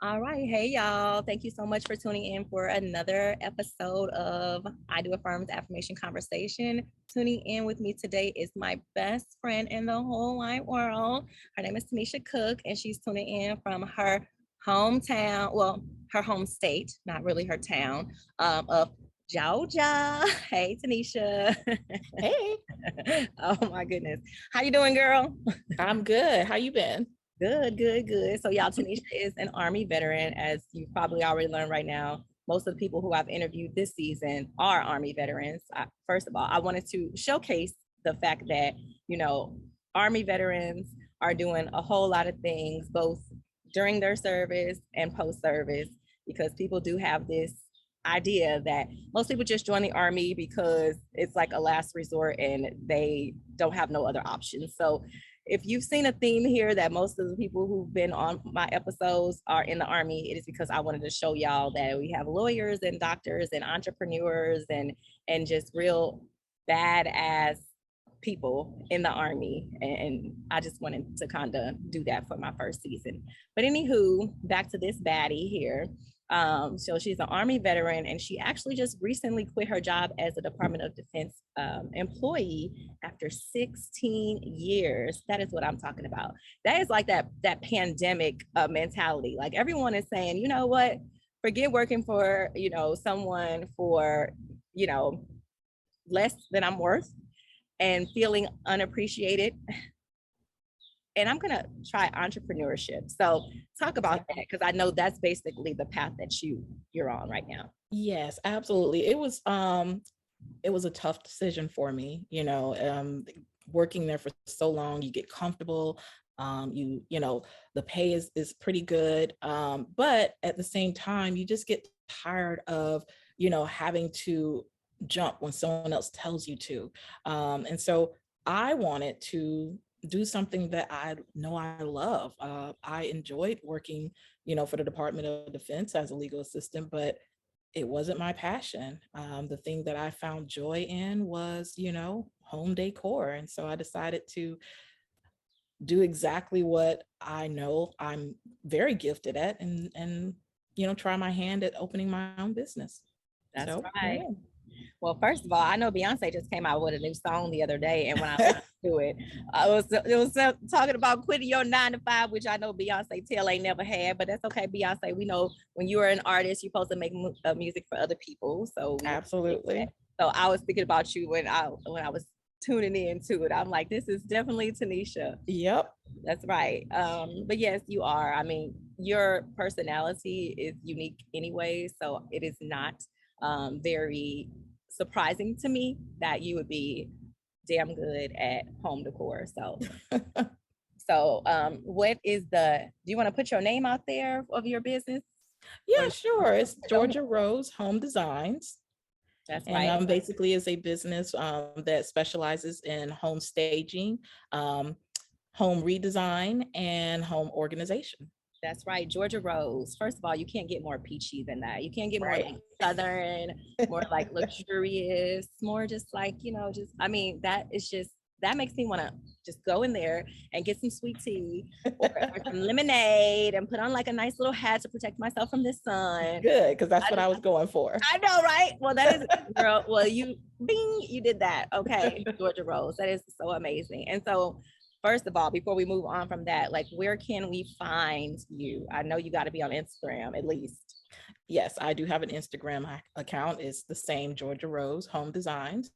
All right. Hey, y'all. Thank you so much for tuning in for another episode of idoaffirm's Affirmation Conversation. Tuning in with me today is my best friend in the whole wide world. Her name is Tenaisha Cook, and she's tuning in from her hometown, well, her home state, not really her town, of Georgia. Hey, Tenaisha. Hey, Oh, my goodness. How you doing, girl? I'm good. How you been? Good, good, good. So y'all, Tanisha is an Army veteran, as you probably already learned right now. Most of the people who I've interviewed this season are Army veterans. First of all, I wanted to showcase the fact that, you know, Army veterans are doing a whole lot of things, both during their service and post-service, because people do have this idea that most people just join the Army because it's like a last resort and they don't have no other options. So if you've seen a theme here that most of the people who've been on my episodes are in the Army, it is because I wanted to show y'all that we have lawyers and doctors and entrepreneurs and just real badass people in the Army. And I just wanted to kind of do that for my first season. But anywho, back to this baddie here. So she's an Army veteran, and she actually just recently quit her job as a Department of Defense employee after 16 years. That is what I'm talking about. That is like that pandemic mentality. Like everyone is saying, you know what? Forget working for, someone for, you know, less than I'm worth and feeling unappreciated. And I'm gonna try entrepreneurship. So talk about that, because I know that's basically the path that you're on right now. Yes, absolutely. It was a tough decision for me, working there for so long, you get comfortable. The pay is pretty good. But at the same time, you just get tired of, having to jump when someone else tells you to. And so I wanted to do something that I know I love. I enjoyed working, for the Department of Defense as a legal assistant, but it wasn't my passion. The thing that I found joy in was, home decor. And so I decided to do exactly what I know I'm very gifted at and try my hand at opening my own business. That's So right. yeah. Well, first of all, I know Beyonce just came out with a new song the other day, and when I listened to it, it was talking about quitting your 9 to 5, which I know Beyonce tell ain't never had, but that's okay, Beyonce. We know when you are an artist, you're supposed to make music for other people, so we Absolutely. So I was thinking about you when I was tuning into it. I'm like, this is definitely Tanisha. Yep. That's right. But yes, you are. I mean, your personality is unique anyway, so it is not very surprising to me that you would be damn good at home decor. So what is do you want to put your name out there of your business? Yeah, Or sure. It's Georgia Rose Home Designs. that's And right. basically is a business that specializes in home staging, home redesign, and home organization. That's right, Georgia Rose. First of all, you can't get more peachy than that. You can't get more Right. like southern, more like luxurious, more just like, I mean, that makes me want to just go in there and get some sweet tea or some lemonade and put on like a nice little hat to protect myself from the sun. Good, because that's I what I just, was going for. I know, right? Well, that is, girl. Well, you did that. Okay, Georgia Rose. That is so amazing. And so, first of all, before we move on from that, like, where can we find you? I know you got to be on Instagram at least. Yes, I do have an Instagram account. It's the same, Georgia Rose Home Designs.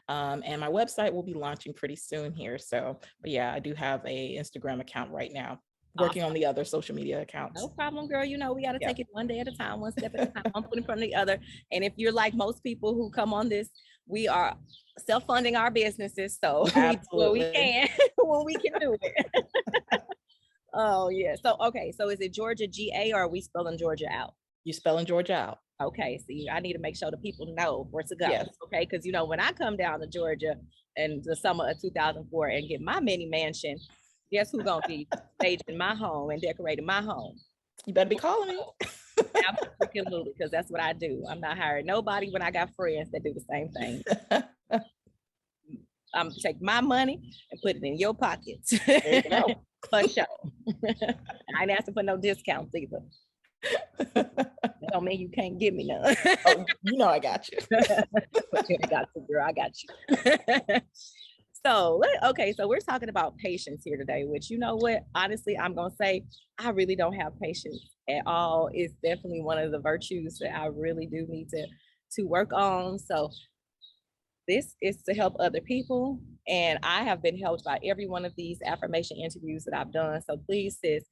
And my website will be launching pretty soon here. So, but yeah, I do have a Instagram account right now, working on the other social media accounts. No problem, girl. We got to Yeah. take it one day at a time, one step at a time, one foot in front of the other. And if you're like most people who come on this, we are self-funding our businesses. So we do what we can when we can do it. Oh, yeah. So, okay. So is it Georgia GA, or are we spelling Georgia out? You spelling Georgia out. Okay. See, I need to make sure the people know where to go. Yes. Okay. Because, when I come down to Georgia in the summer of 2004 and get my mini mansion, guess who's going to be staging my home and decorating my home? You better be calling me. Absolutely, because that's what I do. I'm not hiring nobody when I got friends that do the same thing. I'm gonna take my money and put it in your pockets. There you go. For sure. I ain't asking for no discounts either. That don't mean you can't give me none. Oh, you know I got you. But you ain't got to, girl. I got you. So, okay, so we're talking about patience here today, which, you know what, honestly, I'm going to say I really don't have patience at all. It's definitely one of the virtues that I really do need to work on. So this is to help other people. And I have been helped by every one of these affirmation interviews that I've done. So please, sis,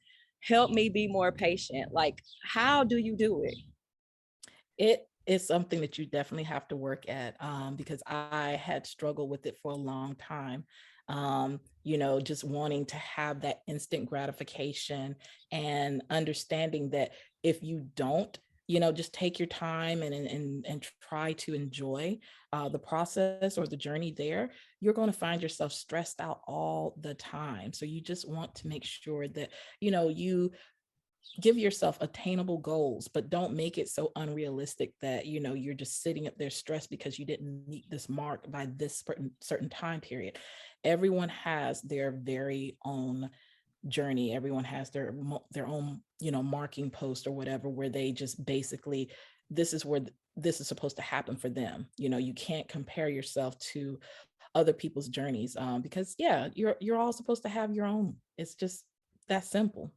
help me be more patient. Like, how do you do it? It is something that you definitely have to work at, because I had struggled with it for a long time. Just wanting to have that instant gratification and understanding that if you don't, just take your time and try to enjoy the process or the journey there, you're going to find yourself stressed out all the time. So you just want to make sure that, you give yourself attainable goals, but don't make it so unrealistic that you're just sitting up there stressed because you didn't meet this mark by this certain time period. Everyone has their very own journey. Everyone has their own marking post or whatever, where they just basically, this is where this is supposed to happen for them. You can't compare yourself to other people's journeys, because yeah, you're all supposed to have your own. It's just that simple.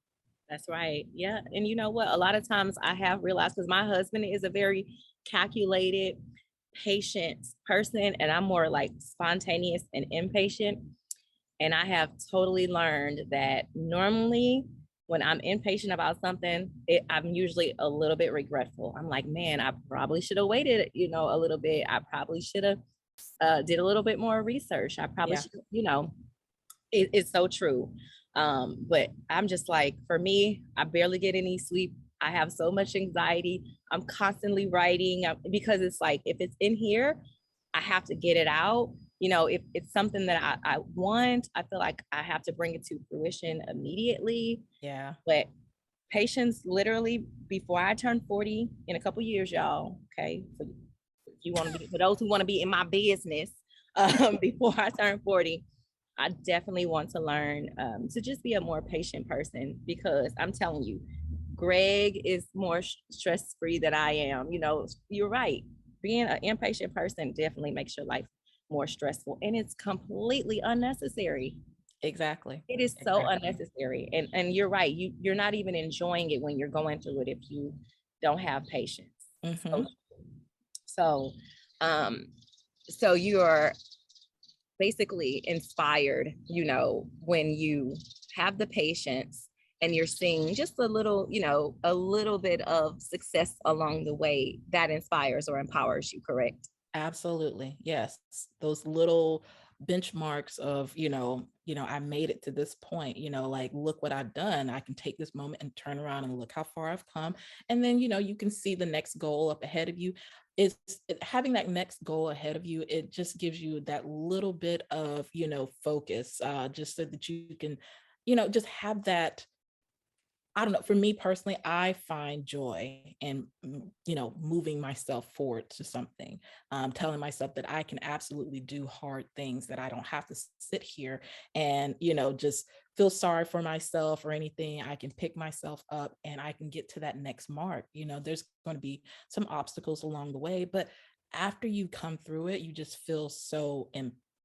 That's right. Yeah. And you know what? A lot of times I have realized, because my husband is a very calculated, patient person, and I'm more like spontaneous and impatient. And I have totally learned that normally when I'm impatient about something, I'm usually a little bit regretful. I'm like, man, I probably should have waited, a little bit. I probably should have did a little bit more research. I probably Yeah. should, it's so true. But I'm just like, for me, I barely get any sleep. I have so much anxiety. I'm constantly writing because it's like, if it's in here, I have to get it out. If it's something that I want, I feel like I have to bring it to fruition immediately. Yeah. But patience, literally, before I turn 40 in a couple years, y'all. Okay, so if you want to be, for those who want to be in my business, before I turn 40, I definitely want to learn to just be a more patient person, because I'm telling you, Greg is more stress free than I am. You're right. Being an impatient person definitely makes your life more stressful, and it's completely unnecessary. Exactly. It is so Exactly. unnecessary. And you're right. You're not even enjoying it when you're going through it if you don't have patience. So Hmm. so um so you're basically inspired, when you have the patience and you're seeing just a little bit of success along the way, that inspires or empowers you, correct? Absolutely. Yes. Those little benchmarks of, I made it to this point, like, look what I've done. I can take this moment and turn around and look how far I've come. And then, you can see the next goal up ahead of you. Having that next goal ahead of you, it just gives you that little bit of, focus, just so that you can, just have that. I don't know. For me personally, I find joy in, moving myself forward to something, telling myself that I can absolutely do hard things, that I don't have to sit here and, just feel sorry for myself or anything. I can pick myself up and I can get to that next mark. There's going to be some obstacles along the way, but after you come through it, you just feel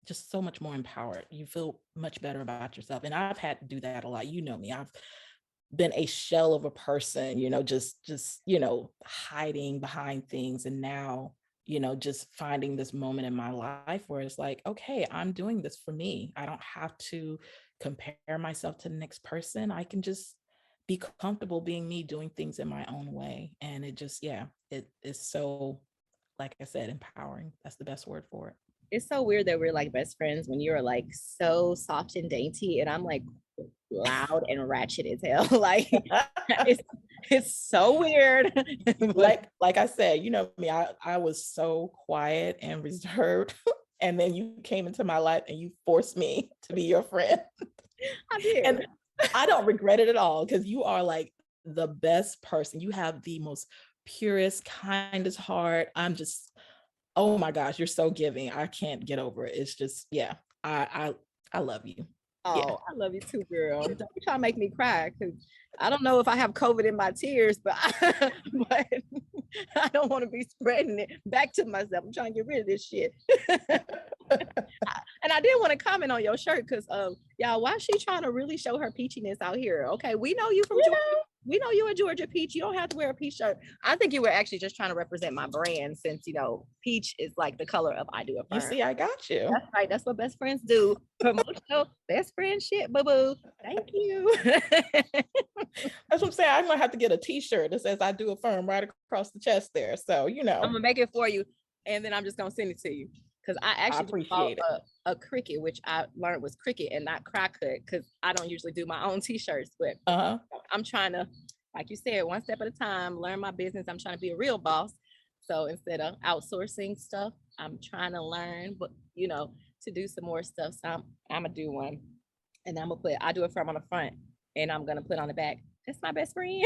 just so much more empowered. You feel much better about yourself. And I've had to do that a lot. You know me. I've been a shell of a person, just hiding behind things. And now, just finding this moment in my life where it's like, okay, I'm doing this for me. I don't have to compare myself to the next person. I can just be comfortable being me, doing things in my own way. And it just, yeah, it is so, like I said, empowering. That's the best word for it. It's so weird that we're like best friends when you're like so soft and dainty, and I'm like loud and ratchet as hell. Like, it's it's so weird. But like I said, me, I was so quiet and reserved. And then you came into my life and you forced me to be your friend. I did. And I don't regret it at all, because you are like the best person. You have the most purest, kindest heart. I'm just, oh my gosh, you're so giving. I can't get over it. It's just, yeah, I love you. Oh, I love you too, girl. Don't be trying to make me cry because I don't know if I have COVID in my tears, but but I don't want to be spreading it back to myself. I'm trying to get rid of this shit. And I did want to comment on your shirt because y'all, why is she trying to really show her peachiness out here? Okay, we know you from Georgia. We know you a Georgia peach. You don't have to wear a peach shirt. I think you were actually just trying to represent my brand since, you know, peach is like the color of I Do Affirm. You see, I got you. That's right. That's what best friends do. Promotional best friend shit, boo-boo. Thank you. That's what I'm saying. I'm going to have to get a t-shirt that says I Do Affirm right across the chest there. So, you know. I'm going to make it for you. And then I'm just going to send it to you. Because I actually bought a Cricut, which I learned was Cricut and not Crockett, because I don't usually do my own t-shirts. But I'm trying to, like you said, one step at a time, learn my business. I'm trying to be a real boss. So instead of outsourcing stuff, I'm trying to learn, but you know, to do some more stuff. So I'm gonna do one, and I'm gonna put I Do Affirm on the front, and I'm gonna put on the back. That's my best friend.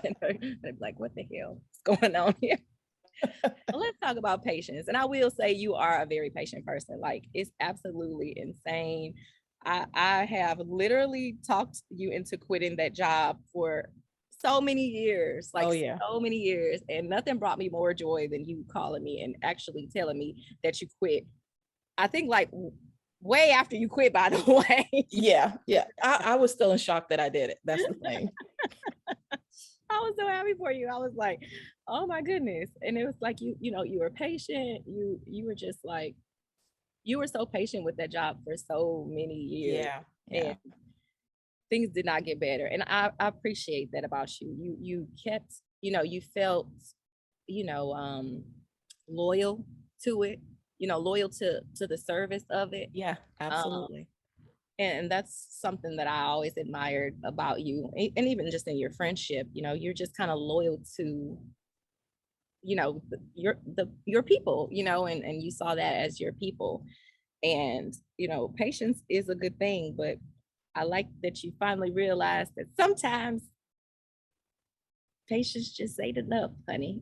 And they're like, what the hell is going on here? Well, let's talk about patience. And I will say you are a very patient person. Like, it's absolutely insane. I have literally talked you into quitting that job for so many years, like so many years. And nothing brought me more joy than you calling me and actually telling me that you quit. I think like way after you quit, by the way. Yeah. I was still in shock that I did it. That's the thing. I was so happy for you. I was like, oh my goodness. And it was like, you know, you were patient. You were just like, you were so patient with that job for so many years. Yeah. And things did not get better. And I appreciate that about you. You kept, you know, you felt, you know, loyal to it, you know, loyal to the service of it. Yeah, absolutely. And that's something that I always admired about you. And even just in your friendship, you know, you're just kind of loyal to, you know, your people, you know, and you saw that as your people. And, you know, patience is a good thing, but I like that you finally realized that sometimes patience just ain't enough, honey.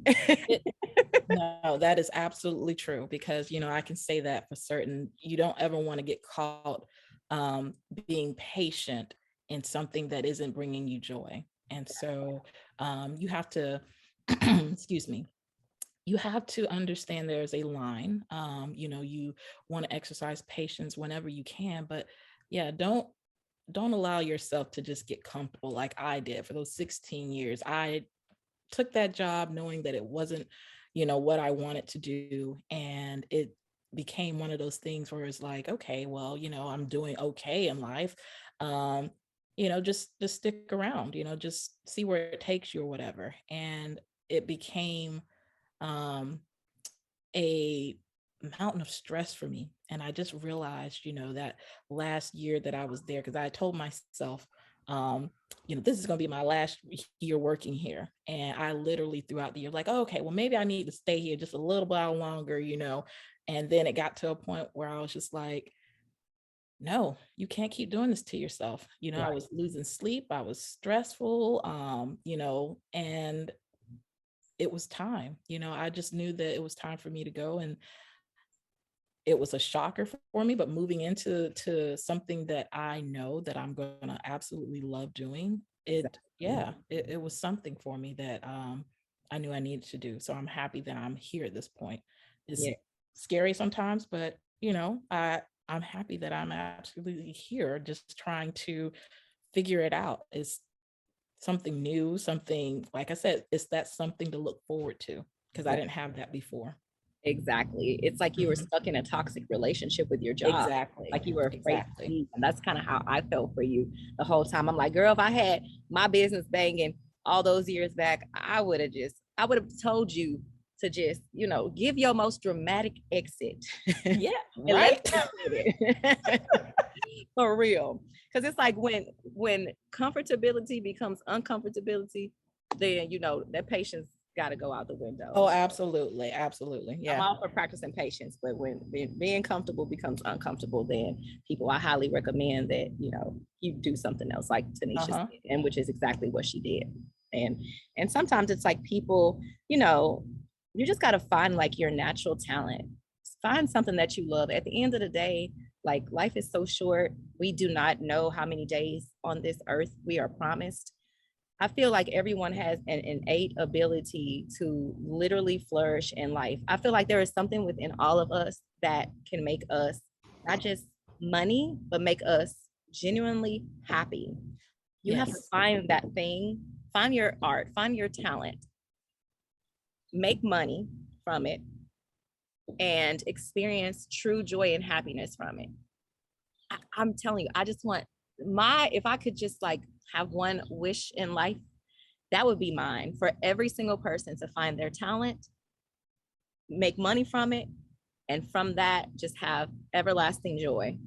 No, that is absolutely true, because, you know, I can say that for certain. You don't ever want to get caught being patient in something that isn't bringing you joy. And so you have to, excuse me, you have to understand there's a line. You know, you want to exercise patience whenever you can, but yeah, don't allow yourself to just get comfortable like I did for those 16 years. I took that job knowing that it wasn't, you know, what I wanted to do. And it became one of those things where it's like, okay, well, you know, I'm doing okay in life. You know, just stick around, you know, just see where it takes you or whatever. And it became a mountain of stress for me. And I just realized, you know, that last year that I was there, because I told myself, you know, this is going to be my last year working here. And I literally throughout the year, like, oh, okay, well, maybe I need to stay here just a little while longer, you know. And then it got to a point where I was just like, no, you can't keep doing this to yourself. You know, right. I was losing sleep. I was stressful, you know, and it was time. You know, I just knew that it was time for me to go. And it was a shocker for me, but moving into something that I know that I'm going to absolutely love doing, it was something for me that I knew I needed to do. So I'm happy that I'm here at this point. It's scary sometimes, but you know, I'm happy that I'm absolutely here, just trying to figure it out. It's something new, something, like I said, it's that something to look forward to, because I didn't have that before. Exactly. It's like you were stuck in a toxic relationship with your job. Exactly. Like you were afraid to leave. And that's kind of how I felt for you the whole time. I'm like, girl, if I had my business banging all those years back, I would have told you to just, you know, give your most dramatic exit. Yeah, right. For real. Because it's like when comfortability becomes uncomfortability, then, you know, that patience got to go out the window. Oh, absolutely. Absolutely. Yeah. I'm all for practicing patience, but when being comfortable becomes uncomfortable, then I highly recommend that, you know, you do something else like Tenaisha did, and which is exactly what she did. And sometimes it's like people, you know, you just got to find like your natural talent. Find something that you love. At the end of the day, Like, life is so short. We do not know how many days on this earth we are promised. I feel like everyone has an innate ability to literally flourish in life. I feel like there is something within all of us that can make us not just money, but make us genuinely happy. You have to Yes. find that thing, find your art, find your talent, make money from it, and experience true joy and happiness from it. I'm telling you, I just want if I could just like have one wish in life, that would be mine, for every single person to find their talent, make money from it, and from that, just have everlasting joy.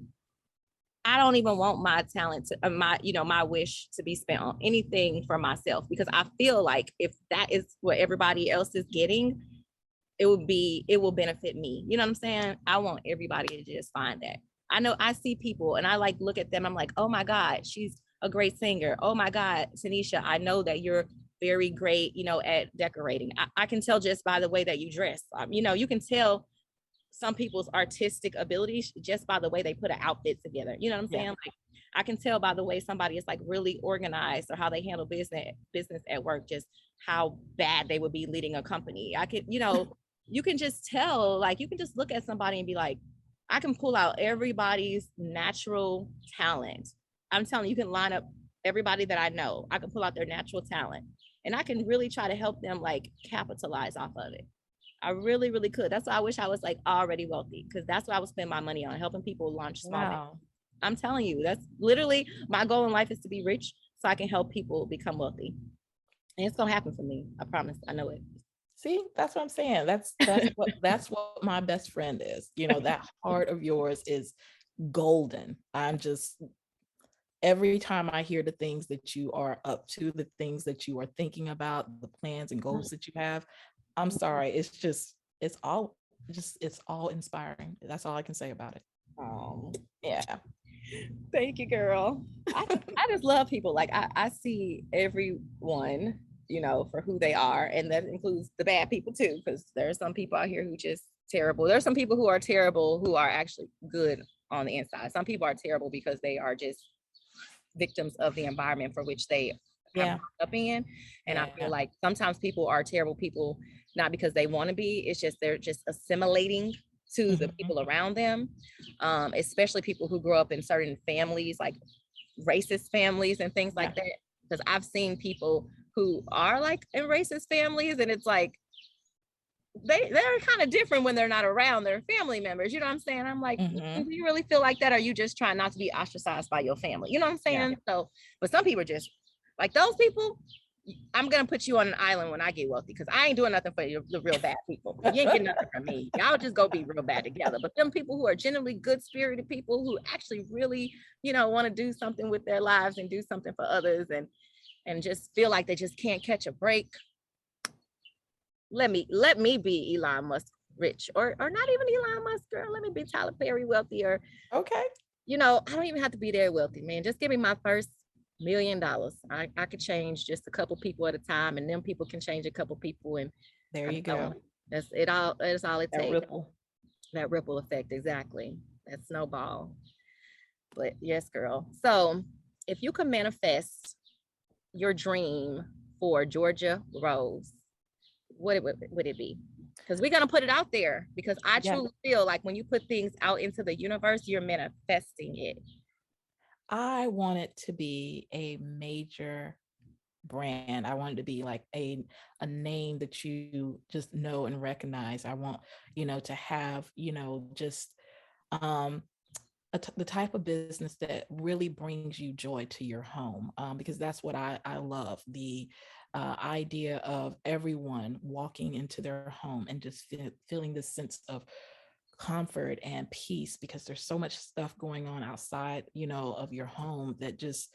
I don't even want my talent to my wish to be spent on anything for myself, because I feel like if that is what everybody else is getting, it will benefit me. You know what I'm saying? I want everybody to just find that. I know I see people and I like look at them. I'm like, oh my God, she's a great singer. Oh my God, Tenaisha, I know that you're very great, at decorating. I can tell just by the way that you dress. You can tell some people's artistic abilities just by the way they put an outfit together. You know what I'm saying? Yeah. Like, I can tell by the way somebody is like really organized, or how they handle business at work, just how bad they would be leading a company. I could, you can just tell, like, you can just look at somebody and be like, I can pull out everybody's natural talent. I'm telling you, you can line up everybody that I know. I can pull out their natural talent, and I can really try to help them like capitalize off of it. I really, really could. That's why I wish I was like already wealthy, because that's what I would spend my money on, helping people launch small business. Wow. I'm telling you, that's literally my goal in life, is to be rich so I can help people become wealthy. And it's gonna happen for me. I promise. I know it. See, that's what I'm saying. That's what my best friend is. That heart of yours is golden. I'm just every time I hear the things that you are up to, the things that you are thinking about, the plans and goals that you have, I'm sorry. It's all inspiring. That's all I can say about it. Oh, Yeah. thank you, girl. I just love people. Like, I see everyone, for who they are. And that includes the bad people too, because there are some people out here who just terrible. There's some people who are terrible who are actually good on the inside. Some people are terrible because they are just victims of the environment for which they have Yeah. up in. And I feel Yeah. like sometimes people are terrible people not because they want to be, it's just they're just assimilating to the Mhm. people around them, especially people who grow up in certain families, like racist families and things Yeah. like that. Because I've seen people who are like in racist families, and it's like they're kind of different when they're not around their family members. You know what I'm saying? I'm like, do Mhm. you really feel like that? Or are you just trying not to be ostracized by your family? You know what I'm Yeah. saying? So, but some people are just like those people. I'm gonna put you on an island when I get wealthy, because I ain't doing nothing for the real bad people. You ain't getting nothing from me. Y'all just go be real bad together. But them people who are genuinely good spirited people who actually really, want to do something with their lives and do something for others, and just feel like they just can't catch a break. Let me be Elon Musk rich, or not even Elon Musk, girl. Let me be Tyler Perry wealthy, or Okay. I don't even have to be there wealthy, man. Just give me my first $1 million. I could change just a couple people at a time, and then people can change a couple people, and There I'm you telling go. you, that's it all. That's all it That takes. ripple. That ripple effect, exactly. That snowball. But yes, girl. So if you could manifest your dream for Georgia Rose, what would it be? Because we're gonna put it out there, because I Yeah. truly feel like when you put things out into the universe, you're manifesting it. I want it to be a major brand. I want it to be like a name that you just know and recognize. I want, to have, just um the type of business that really brings you joy to your home, because that's what I love, the idea of everyone walking into their home and just feeling this sense of comfort and peace, because there's so much stuff going on outside, of your home, that just,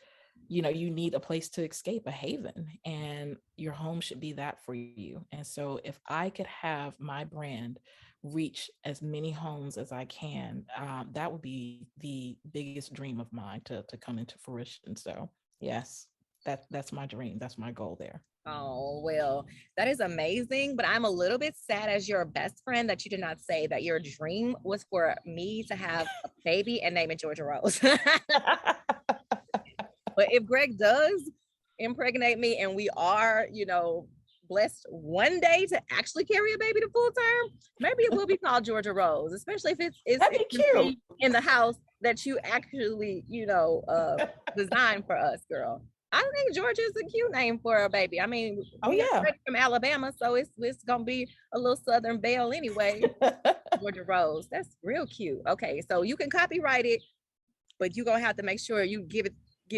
you need a place to escape, a haven, and your home should be that for you. And so if I could have my brand reach as many homes as I can, that would be the biggest dream of mine to come into fruition. So yes. That's my dream. That's my goal there. Oh, well, that is amazing. But I'm a little bit sad as your best friend that you did not say that your dream was for me to have a baby and name it Georgia Rose. But if Greg does impregnate me and we are, blessed one day to actually carry a baby to full term, maybe it will be called Georgia Rose, especially if That'd be cute. in the house that you actually, designed for us, girl. I think Georgia is a cute name for a baby. I mean, we are from Alabama, so it's gonna be a little Southern belle anyway. Georgia Rose, that's real cute. Okay, so you can copyright it, but you're gonna have to make sure you give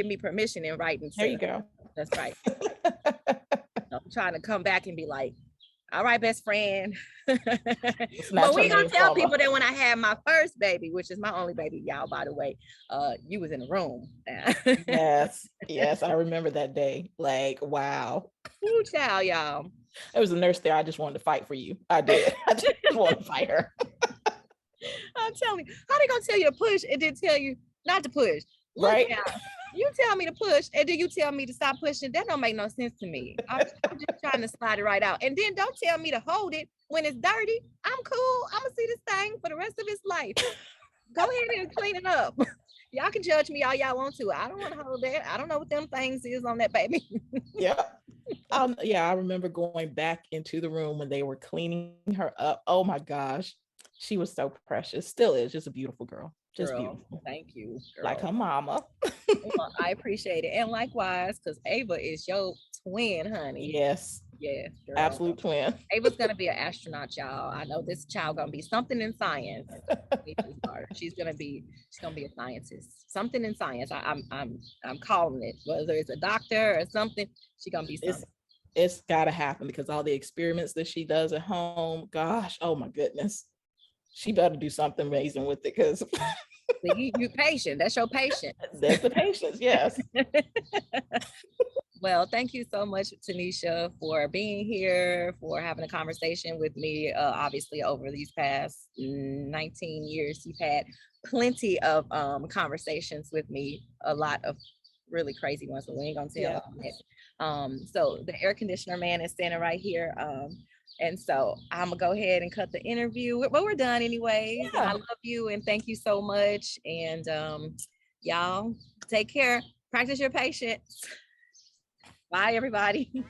me permission in writing. There you go. That's right. I'm trying to come back and be like, all right, best friend. But we gonna tell people that when I had my first baby, which is my only baby, y'all, by the way, you was in the room. Yes, I remember that day. Like, wow. Ooh, child, y'all. There was a nurse there. I just wanted to fight for you. I did. I just wanted to fight her. I'm telling you, how they gonna tell you to push and then tell you not to push? Look, right? Now, you tell me to push and then you tell me to stop pushing. That don't make no sense to me. I'm just trying to slide it right out. And then don't tell me to hold it when it's dirty. I'm cool. I'm gonna see this thing for the rest of its life. Go ahead and clean it up. Y'all can judge me all y'all want to. I don't want to hold that. I don't know what them things is on that baby. Yeah. I remember going back into the room when they were cleaning her up. Oh my gosh. She was so precious. Still is. Just a beautiful girl. Just beautiful. Thank you. Girl. Like her mama. Well, I appreciate it. And likewise, because Ava is your twin, honey. Yes. Yes. Girl. Absolute twin. Ava's gonna be an astronaut, y'all. I know this child gonna be something in science. She's gonna be a scientist. Something in science. I'm calling it. Whether it's a doctor or something, she's gonna be something. It's gotta happen because all the experiments that she does at home, gosh, oh my goodness. She better do something amazing with it because you patient. That's your patient. That's the patience, yes. Well, thank you so much, Tenaisha, for being here, for having a conversation with me. Obviously, over these past 19 years, you've had plenty of conversations with me, a lot of really crazy ones, but we ain't gonna tell it. So the air conditioner man is standing right here. And so I'm gonna go ahead and cut the interview, but we're done anyway. I love you and thank you so much. And y'all take care. Practice your patience. Bye, everybody.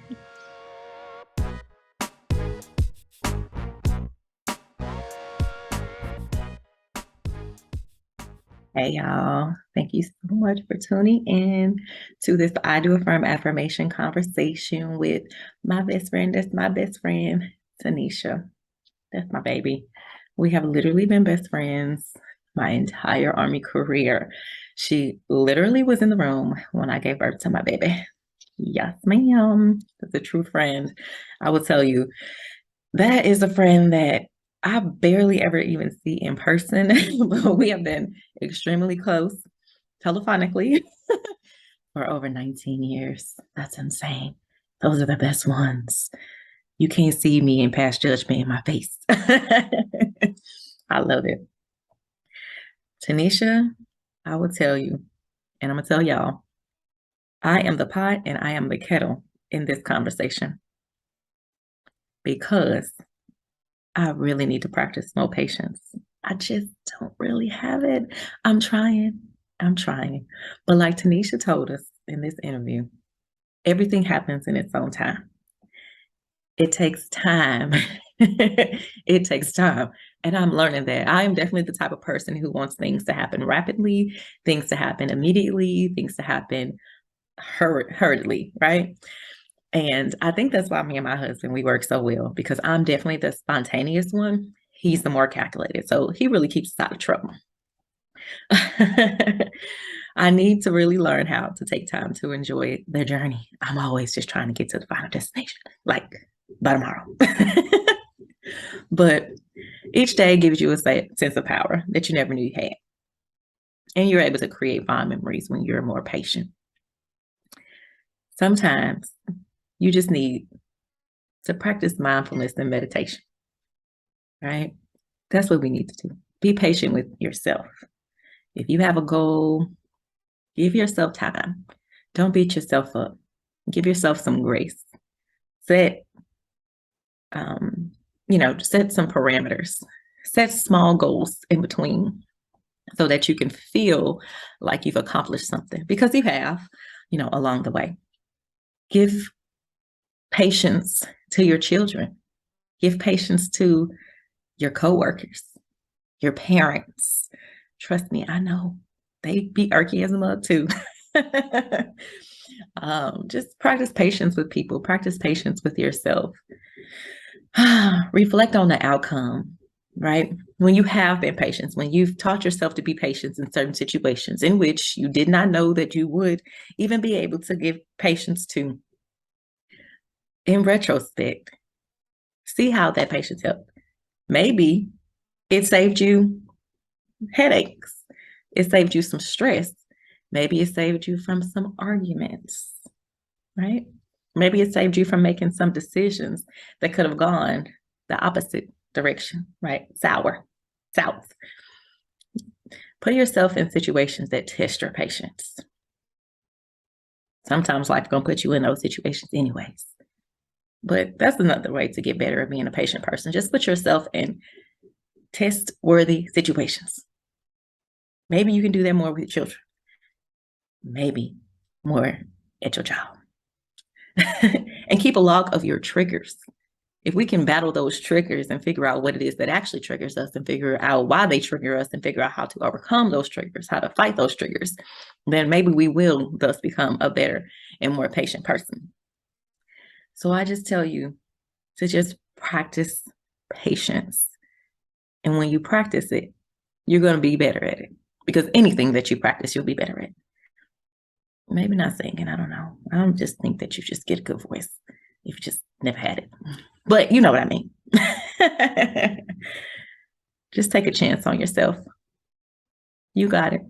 Hey, y'all. Thank you so much for tuning in to this I Do Affirm Affirmation Conversation with my best friend. That's my best friend, Tenaisha. That's my baby. We have literally been best friends my entire Army career. She literally was in the room when I gave birth to my baby. Yes, ma'am. That's a true friend. I will tell you, that is a friend that I barely ever even see in person, but we have been extremely close telephonically for over 19 years. That's insane. Those are the best ones. You can't see me and pass judgment in my face. I love it. Tenaisha, I will tell you, and I'm going to tell y'all, I am the pot and I am the kettle in this conversation because I really need to practice more patience. I just don't really have it. I'm trying. But like Tenaisha told us in this interview, everything happens in its own time. It takes time. It takes time. And I'm learning that. I am definitely the type of person who wants things to happen rapidly, things to happen immediately, things to happen hurriedly, right? And I think that's why me and my husband, we work so well, because I'm definitely the spontaneous one. He's the more calculated. So he really keeps us out of trouble. I need to really learn how to take time to enjoy the journey. I'm always just trying to get to the final destination, like by tomorrow. But each day gives you a sense of power that you never knew you had. And you're able to create fond memories when you're more patient. Sometimes you just need to practice mindfulness and meditation, right? That's what we need to do. Be patient with yourself. If you have a goal, give yourself time. Don't beat yourself up. Give yourself some grace. Set, set some parameters. Set small goals in between so that you can feel like you've accomplished something, because you have, along the way. Give patience to your children. Give patience to your coworkers, your parents. Trust me, I know they be irky as a mug too. Just practice patience with people, practice patience with yourself. Reflect on the outcome, right? When you have been patient, when you've taught yourself to be patient in certain situations in which you did not know that you would even be able to give patience to, in retrospect, see how that patience helped. Maybe it saved you headaches. It saved you some stress. Maybe it saved you from some arguments, right? Maybe it saved you from making some decisions that could have gone the opposite direction, right? South. Put yourself in situations that test your patience. Sometimes life gonna put you in those situations anyways. But that's another way to get better at being a patient person. Just put yourself in test-worthy situations. Maybe you can do that more with your children. Maybe more at your job. And keep a log of your triggers. If we can battle those triggers and figure out what it is that actually triggers us and figure out why they trigger us and figure out how to overcome those triggers, how to fight those triggers, then maybe we will thus become a better and more patient person. So I just tell you to just practice patience. And when you practice it, you're going to be better at it, because anything that you practice, you'll be better at. Maybe not singing, I don't know. I don't just think that you just get a good voice if you just never had it. But you know what I mean. Just take a chance on yourself. You got it.